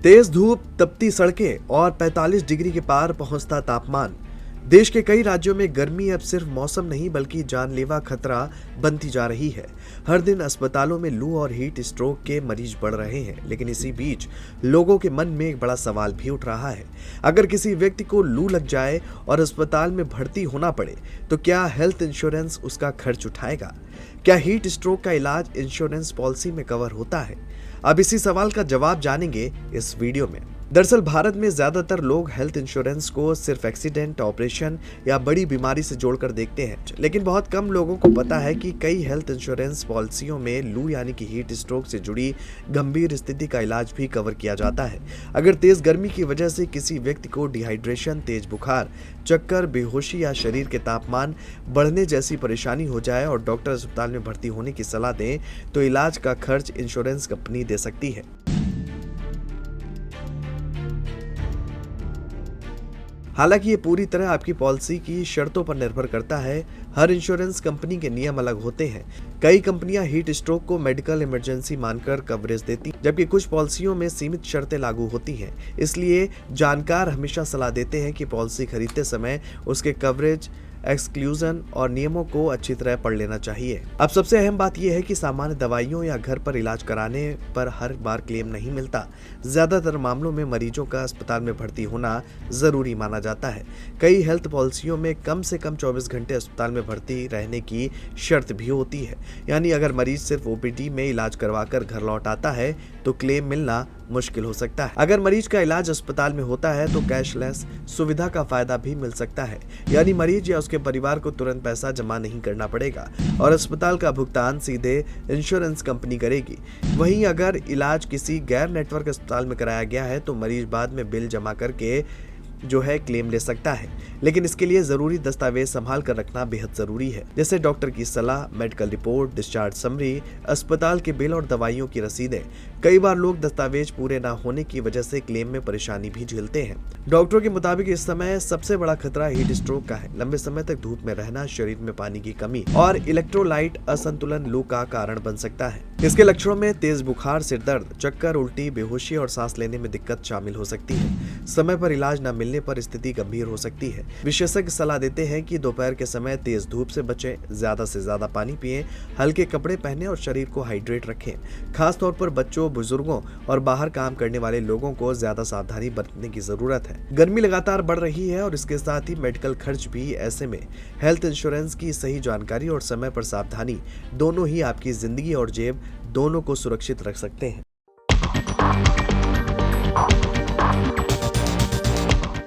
तेज धूप, तपती सड़कें और 45 डिग्री के पार पहुंचता तापमान। देश के कई राज्यों में गर्मी अब सिर्फ मौसम नहीं बल्कि जानलेवा खतरा बनती जा रही है। हर दिन अस्पतालों में लू और हीट स्ट्रोक के मरीज बढ़ रहे हैं, लेकिन इसी बीच लोगों के मन में एक बड़ा सवाल भी उठ रहा है। अगर किसी व्यक्ति को लू लग जाए और अस्पताल में भर्ती होना पड़े, तो क्या हेल्थ इंश्योरेंस उसका खर्च उठाएगा? क्या हीट स्ट्रोक का इलाज इंश्योरेंस पॉलिसी में कवर होता है? अब इसी सवाल का जवाब जानेंगे इस वीडियो में। दरअसल भारत में ज्यादातर लोग हेल्थ इंश्योरेंस को सिर्फ एक्सीडेंट, ऑपरेशन या बड़ी बीमारी से जोड़कर देखते हैं, लेकिन बहुत कम लोगों को पता है कि कई हेल्थ इंश्योरेंस पॉलिसियों में लू यानी कि हीट स्ट्रोक से जुड़ी गंभीर स्थिति का इलाज भी कवर किया जाता है। अगर तेज गर्मी की वजह से किसी व्यक्ति को डिहाइड्रेशन, तेज बुखार, चक्कर, बेहोशी या शरीर के तापमान बढ़ने जैसी परेशानी हो जाए और डॉक्टर अस्पताल में भर्ती होने की सलाह दें, तो इलाज का खर्च इंश्योरेंस कंपनी दे सकती है। हालांकि ये पूरी तरह आपकी पॉलिसी की शर्तों पर निर्भर करता है। हर इंश्योरेंस कंपनी के नियम अलग होते हैं। कई कंपनियां हीट स्ट्रोक को मेडिकल इमरजेंसी मानकर कवरेज देती, जबकि कुछ पॉलिसियों में सीमित शर्तें लागू होती हैं। इसलिए जानकार हमेशा सलाह देते हैं कि पॉलिसी खरीदते समय उसके कवरेज, एक्सक्लूजन और नियमों को अच्छी तरह पढ़ लेना चाहिए। अब सबसे अहम बात यह है कि सामान्य दवाइयों या घर पर इलाज कराने पर हर बार क्लेम नहीं मिलता। ज्यादातर मामलों में मरीजों का अस्पताल में भर्ती होना जरूरी माना जाता है। कई हेल्थ पॉलिसियों में कम से कम 24 घंटे अस्पताल में भर्ती रहने की शर्त भी होती है। यानी अगर मरीज सिर्फ ओपीडी में इलाज करवाकर घर लौट आता है तो क्लेम मिलना मुश्किल हो सकता है। अगर मरीज का इलाज अस्पताल में होता है तो कैशलेस सुविधा का फायदा भी मिल सकता है, यानी मरीज या उसके परिवार को तुरंत पैसा जमा नहीं करना पड़ेगा और अस्पताल का भुगतान सीधे इंश्योरेंस कंपनी करेगी। वहीं अगर इलाज किसी गैर नेटवर्क अस्पताल में कराया गया है तो मरीज बाद में बिल जमा करके क्लेम ले सकता है, लेकिन इसके लिए जरूरी दस्तावेज संभाल कर रखना बेहद जरूरी है, जैसे डॉक्टर की सलाह, मेडिकल रिपोर्ट, डिस्चार्ज समरी, अस्पताल के बिल और दवाइयों की रसीदें। कई बार लोग दस्तावेज पूरे न होने की वजह से क्लेम में परेशानी भी झेलते हैं। डॉक्टरों के मुताबिक इस समय सबसे बड़ा खतरा हीट स्ट्रोक का है। लंबे समय तक धूप में रहना शरीर में पानी की कमी और इलेक्ट्रोलाइट असंतुलन लू का कारण बन सकता है। इसके लक्षणों में तेज बुखार, सिर दर्द, चक्कर, उल्टी, बेहोशी और सांस लेने में दिक्कत शामिल हो सकती है। समय पर इलाज न मिलने पर स्थिति गंभीर हो सकती है। विशेषज्ञ सलाह देते हैं कि दोपहर के समय तेज धूप से बचें, ज्यादा से ज्यादा पानी पिएं, हल्के कपड़े पहनें और शरीर को हाइड्रेट रखें। खास तौर पर बच्चों, बुजुर्गों और बाहर काम करने वाले लोगों को ज्यादा सावधानी बरतने की जरूरत है। गर्मी लगातार बढ़ रही है और इसके साथ ही मेडिकल खर्च भी। ऐसे में हेल्थ इंश्योरेंस की सही जानकारी और समय पर सावधानी दोनों ही आपकी जिंदगी और जेब दोनों को सुरक्षित रख सकते हैं।